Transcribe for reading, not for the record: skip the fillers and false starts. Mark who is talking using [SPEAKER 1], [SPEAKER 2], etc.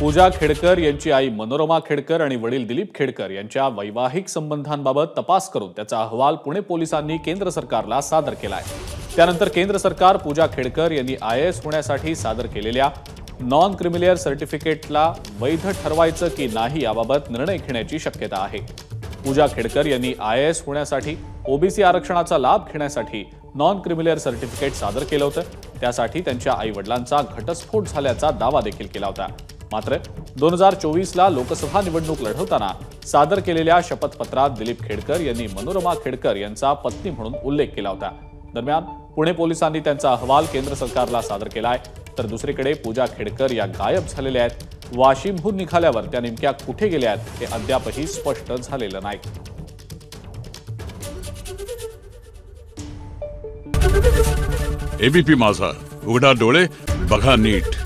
[SPEAKER 1] पूजा खेडकर यांची आई मनोरमा खेडकर आणि वडील दिलीप खेडकर यांच्या वैवाहिक संबंधांबाबत तपास करून त्याचा अहवाल पुणे पोलिसांनी केंद्र सरकारला सादर केलाय। त्यानंतर केंद्र सरकार पूजा खेडकर यांनी IAS होण्यासाठी सादर केलेल्या नॉन क्रिमिलियर सर्टिफिकेटला वैध ठरवायचं की नाही याबाबत निर्णय घेण्याची शक्यता आहे। पूजा खेडकर यांनी IAS होण्यासाठी OBC आरक्षणाचा लाभ घेण्यासाठी नॉन क्रिमिलियर सर्टिफिकेट सादर केलं होतं। त्यासाठी त्यांच्या आई-वडिलांचा घटस्फोट झाल्याचा दावा देखील केला होता। मात्र 2024ला लोकसभा निवडणूक लढवताना सादर केलेल्या शपथपत्रात दिलीप खेडकर यांनी मनोरमा खेडकर यांचा पत्नी म्हणून उल्लेख केला होता। दरम्यान पुणे पोलिसांनी त्यांचा अहवाल केंद्र सरकारला सादर केलाय। तर दुसरीकडे पूजा खेडकर या गायब झालेल्या आहेत। वाशिमहून निघाल्यावर त्या नेमक्या कुठे गेल्या आहेत हे अद्यापही स्पष्ट झालेलं नाही।
[SPEAKER 2] ABP माझा, उघडा डोळे बघा नीट।